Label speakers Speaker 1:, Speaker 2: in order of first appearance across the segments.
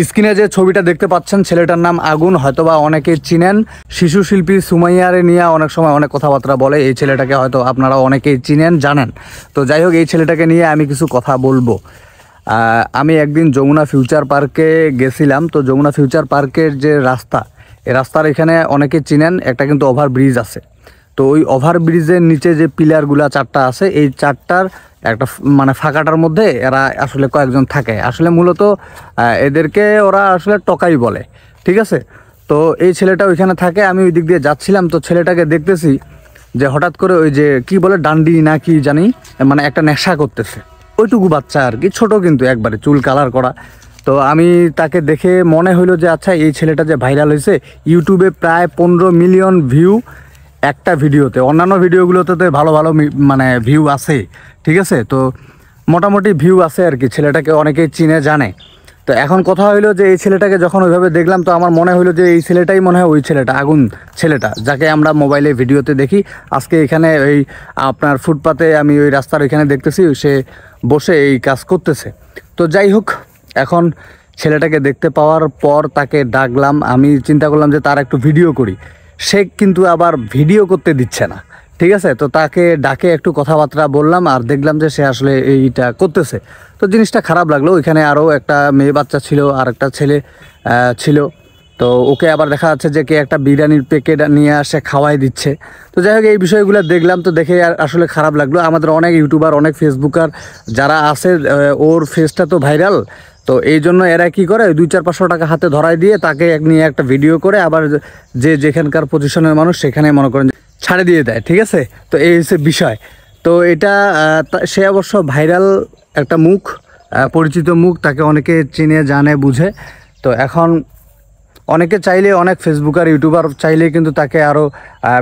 Speaker 1: স্ক্রিনে যে ছবিটা দেখতে পাচ্ছেন ছেলেটার নাম আগুন, হয়তোবা অনেকে চিনেন। শিশু শিল্পী সুমাইয়ারে নিয়ে অনেক সময় অনেক কথাবার্তা বলে। এই ছেলেটাকে হয়তো আপনারা অনেকেই চিনেন, জানেন। তো যাই হোক, এই ছেলেটাকে নিয়ে আমি কিছু কথা বলবো। আমি একদিন যমুনা ফিউচার পার্কে গেছিলাম। তো যমুনা ফিউচার পার্কের যে রাস্তা, এই রাস্তার এখানে অনেকে চিনেন, একটা কিন্তু ওভারব্রিজ আছে। তো ওই ওভারব্রিজের নিচে যে পিলারগুলা চারটা আছে, এই চারটার একটা মানে ফাঁকাটার মধ্যে এরা আসলে কয়েকজন থাকে। আসলে মূলত এদেরকে ওরা আসলে টকাই বলে, ঠিক আছে। তো এই ছেলেটা ওইখানে থাকে। আমি ওই দিক দিয়ে যাচ্ছিলাম, তো ছেলেটাকে দেখতেছি যে হঠাৎ করে ওই যে কি বলে ডান্ডি না কি জানি, মানে একটা নেশা করতেছে। ওইটুকু বাচ্চা আর কি, ছোট কিন্তু একবারে, চুল কালার করা। তো আমি তাকে দেখে মনে হইলো যে আচ্ছা, এই ছেলেটা যে ভাইরাল হয়েছে, ইউটিউবে প্রায় 15 মিলিয়ন ভিউ একটা ভিডিওতে। অন্যান্য ভিডিওগুলোতে তো ভালো ভালো মানে ভিউ আছে, ঠিক আছে। তো মোটামুটি ভিউ আছে আর কি, ছেলেটাকে অনেকেই চিনে জানে। তো এখন কথা হইলো যে এই ছেলেটাকে যখন ওইভাবে দেখলাম, তো আমার মনে হইলো যে এই ছেলেটাই মনে হয় ওই ছেলেটা, আগুন ছেলেটা, যাকে আমরা মোবাইলে ভিডিওতে দেখি। আজকে এখানে ওই আপনার ফুটপাতে আমি ওই রাস্তার ওইখানে দেখতেছি সে বসে এই কাজ করতেছে। তো যাই হোক, এখন ছেলেটাকে দেখতে পাওয়ার পর তাকে ডাকলাম। আমি চিন্তা করলাম যে তার একটু ভিডিও করি। সে কিন্তু আবার ভিডিও করতে দিচ্ছে না, ঠিক আছে। তো তাকে ডাকে একটু কথাবার্তা বললাম, আর দেখলাম যে সে আসলে এইটা করতেছে। তো জিনিসটা খারাপ লাগলো। ওইখানে আরও একটা মেয়ে বাচ্চা ছিল, আর একটা ছেলে ছিল। তো ওকে আবার দেখা যাচ্ছে যে কে একটা বিরিয়ানির প্যাকেট নিয়ে আসে খাওয়াই দিচ্ছে। তো যাই হোক, এই বিষয়গুলো দেখলাম, তো দেখে আসলে খারাপ লাগলো। আমাদের অনেক ইউটিউবার, অনেক ফেসবুকার যারা আছে, ওর ফেসটা তো ভাইরাল। তো এই জন্য এরা কী করে, 200-500 টাকা হাতে ধরাই দিয়ে তাকে নিয়ে একটা ভিডিও করে, আবার যে যেখানকার পজিশনের মানুষ সেখানে মনে করেন ছাড়ে দিয়ে দেয়, ঠিক আছে। তো এই হচ্ছে বিষয়। তো এটা সে অবশ্য ভাইরাল একটা মুখ, পরিচিত মুখ, তাকে অনেকে চিনে জানে বুঝে। তো এখন অনেকে চাইলে, অনেক ফেসবুকার ইউটিউবার চাইলে কিন্তু তাকে আরও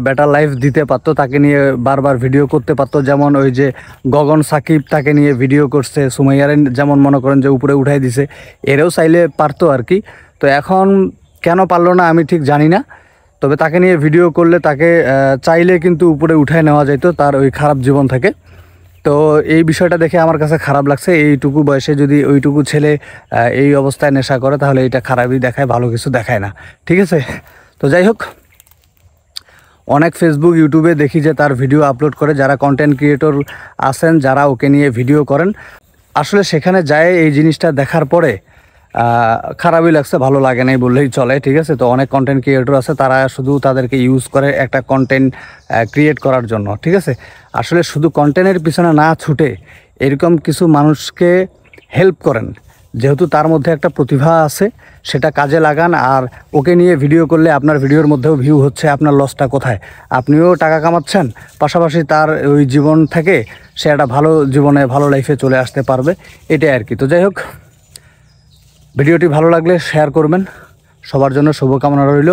Speaker 1: বেটার লাইফ দিতে পারতো, তাকে নিয়ে বারবার ভিডিও করতে পারতো। যেমন ওই যে গগন সাকিব তাকে নিয়ে ভিডিও করছে, সুমাইয়ারে যেমন মনে করেন যে উপরে উঠাই দিছে, এরেও চাইলে পারতো আর কি। তো এখন কেন পারলো না আমি ঠিক জানি না। তবে তাকে নিয়ে ভিডিও করলে তাকে চাইলে কিন্তু উপরে উঠায় নেওয়া যেত তার ওই খারাপ জীবন থেকে। তো এই বিষয়টা দেখে আমার কাছে খারাপ লাগছে। এইটুকু বয়সে যদি ওইটুকু ছেলে এই অবস্থায় নেশা করে, তাহলে এটা খারাপই দেখায়, ভালো কিছু দেখায় না, ঠিক আছে। তো যাই হোক, অনেক ফেসবুক ইউটিউবে দেখি যে তার ভিডিও আপলোড করে যারা কন্টেন্ট ক্রিয়েটর আছেন, যারা ওকে নিয়ে ভিডিও করেন। আসলে সেখানে যায় এই জিনিসটা দেখার পরে খারাপই লাগছে, ভালো লাগে নাই বললেই চলে, ঠিক আছে। তো অনেক কন্টেন্ট ক্রিয়েটর আছে, তারা শুধু তাদেরকে ইউজ করে একটা কন্টেন্ট ক্রিয়েট করার জন্য, ঠিক আছে। আসলে শুধু কন্টেন্টের পিছনে না ছুটে এরকম কিছু মানুষকে হেল্প করেন, যেহেতু তার মধ্যে একটা প্রতিভা আছে, সেটা কাজে লাগান। আর ওকে নিয়ে ভিডিও করলে আপনার ভিডিওর মধ্যেও ভিউ হচ্ছে, আপনার লসটা কোথায়? আপনিও টাকা কামাচ্ছেন, পাশাপাশি তার ওই জীবন থেকে সে একটা ভালো জীবনে, ভালো লাইফে চলে আসতে পারবে, এটাই আর কি। তো যাই হোক, ভিডিওটি ভালো লাগলে শেয়ার করবেন। সবার জন্য শুভকামনা রইল।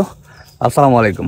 Speaker 1: আসসালামু আলাইকুম।